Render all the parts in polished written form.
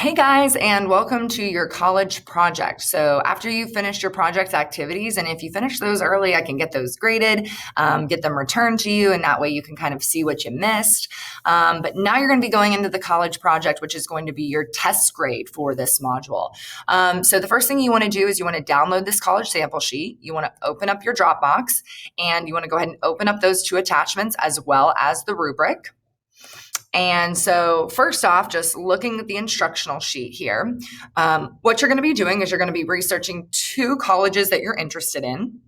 Hey guys, and welcome to your college project. So after you finish your project activities, and if you finish those early, I can get those graded, get them returned to you, and that way you can kind of see what you missed. But now you're going to be going into the college project, which is going to be your test grade for this module. So the first thing you want to do is you want to download this college sample sheet. You want to open up your Dropbox, and you want to go ahead and open up those two attachments as well as the rubric. And so first off, just looking at the instructional sheet here, what you're going to be doing is you're going to be researching two colleges that you're interested in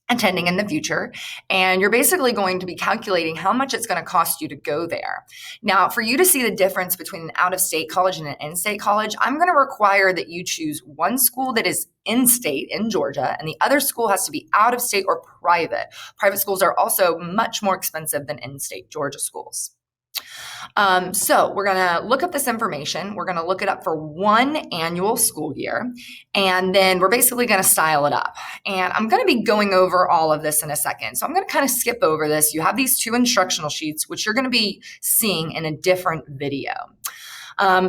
attending in the future. And you're basically going to be calculating how much it's going to cost you to go there. Now, for you to see the difference between an out-of-state college and an in-state college, I'm going to require that you choose one school that is in-state in Georgia, and the other school has to be out-of-state or private. Private schools are also much more expensive than in-state Georgia schools. So we're going to look up this information. We're going to look it up for one annual school year, and then we're basically going to style it up. And I'm going to be going over all of this in a second. So I'm going to kind of skip over this. You have these two instructional sheets, which you're going to be seeing in a different video.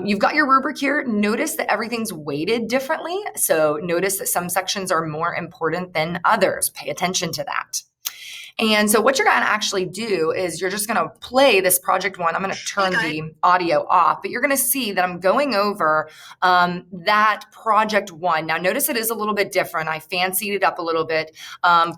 You've got your rubric here. Notice that everything's weighted differently. So notice that some sections are more important than others. Pay attention to that. And so what you're going to actually do is you're just going to play this project one. I'm going to turn the audio off, but you're going to see that I'm going over that project one. Now, notice it is a little bit different. I fancied it up a little bit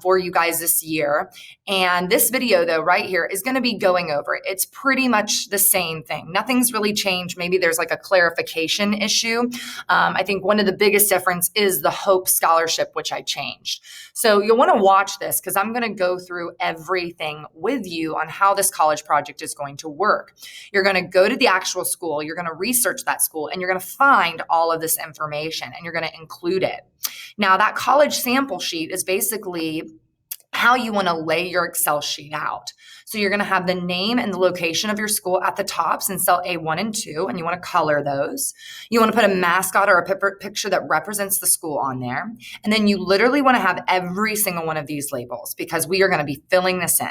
for you guys this year. And this video, though, right here is going to be going over it. It's pretty much the same thing. Nothing's really changed. Maybe there's like a clarification issue. I think one of the biggest difference is the Hope Scholarship, which I changed. So you'll want to watch this because I'm going to go through everything with you on how this college project is going to work. You're going to go to the actual school, you're going to research that school, and you're going to find all of this information and you're going to include it. Now, that college sample sheet is basically how you want to lay your Excel sheet out. So you're going to have the name and the location of your school at the tops in cell A1 and 2, and you want to color those. You want to put a mascot or a picture that represents the school on there. And then you literally want to have every single one of these labels because we are going to be filling this in.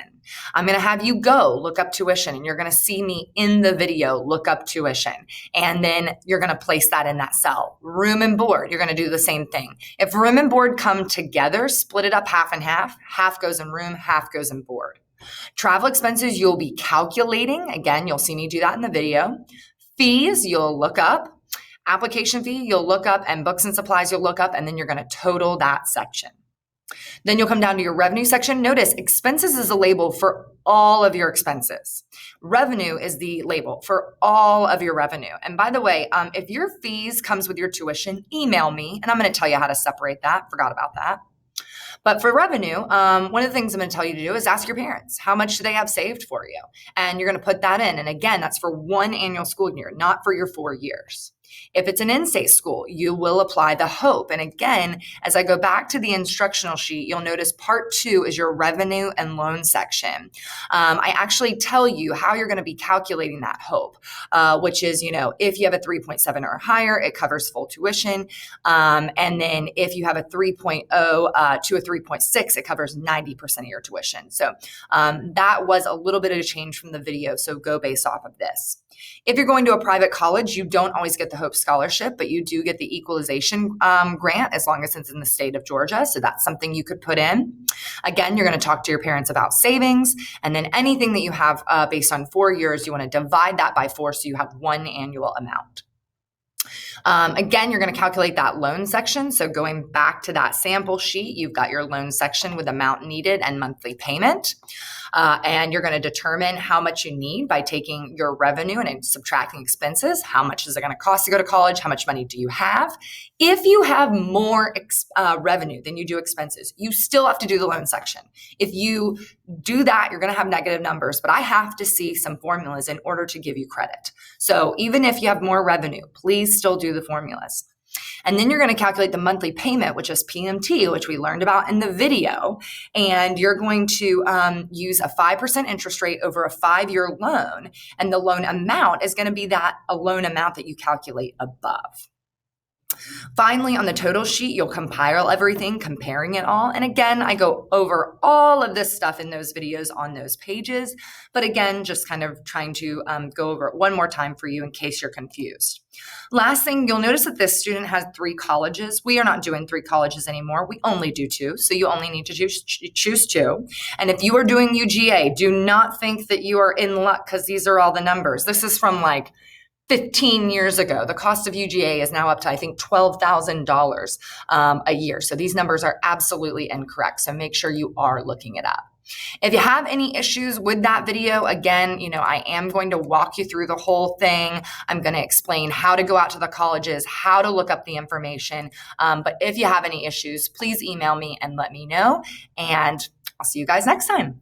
I'm going to have you go look up tuition, and you're going to see me in the video look up tuition. And then you're going to place that in that cell. Room and board, you're going to do the same thing. If room and board come together, split it up half and half. Half goes in room, half goes in board. Travel expenses, you'll be calculating. Again, you'll see me do that in the video. Fees, you'll look up. Application fee, you'll look up. And books and supplies, you'll look up. And then you're going to total that section. Then you'll come down to your revenue section. Notice expenses is a label for all of your expenses. Revenue is the label for all of your revenue. And by the way, if your fees comes with your tuition, email me. And I'm going to tell you how to separate that. Forgot about that. But for revenue, one of the things I'm going to tell you to do is ask your parents, how much do they have saved for you? And you're going to put that in. And again, that's for one annual school year, not for your 4 years. If it's an in-state school, you will apply the HOPE. And again, as I go back to the instructional sheet, you'll notice part 2 is your revenue and loan section. I actually tell you how you're going to be calculating that HOPE, which is, if you have a 3.7 or higher, it covers full tuition. And then if you have a 3.0 to a 3.6, it covers 90% of your tuition. So that was a little bit of a change from the video. So go based off of this. If you're going to a private college, you don't always get the Hope Scholarship, but you do get the equalization grant as long as it's in the state of Georgia. So that's something you could put in. Again, you're going to talk to your parents about savings, and then anything that you have based on 4 years, you want to divide that by 4 so you have one annual amount. Again, you're going to calculate that loan section. So going back to that sample sheet, you've got your loan section with amount needed and monthly payment. And you're going to determine how much you need by taking your revenue and subtracting expenses. How much is it going to cost to go to college? How much money do you have? If you have more revenue than you do expenses, you still have to do the loan section. If you do that, you're going to have negative numbers, but I have to see some formulas in order to give you credit. So even if you have more revenue, please still do the formulas. And then you're going to calculate the monthly payment, which is PMT, which we learned about in the video. And you're going to use a 5% interest rate over a 5-year loan. And the loan amount is going to be a loan amount that you calculate above. Finally, on the total sheet, you'll compile everything, comparing it all. And again, I go over all of this stuff in those videos on those pages. But again, just kind of trying to go over it one more time for you in case you're confused. Last thing, you'll notice that this student has 3 colleges. We are not doing 3 colleges anymore. We only do 2. So you only need to choose 2. And if you are doing UGA, do not think that you are in luck because these are all the numbers. This is from like 15 years ago. The cost of UGA is now up to, I think, $12,000 a year. So these numbers are absolutely incorrect. So make sure you are looking it up. If you have any issues with that video, again, I am going to walk you through the whole thing. I'm going to explain how to go out to the colleges, how to look up the information. But if you have any issues, please email me and let me know. And I'll see you guys next time.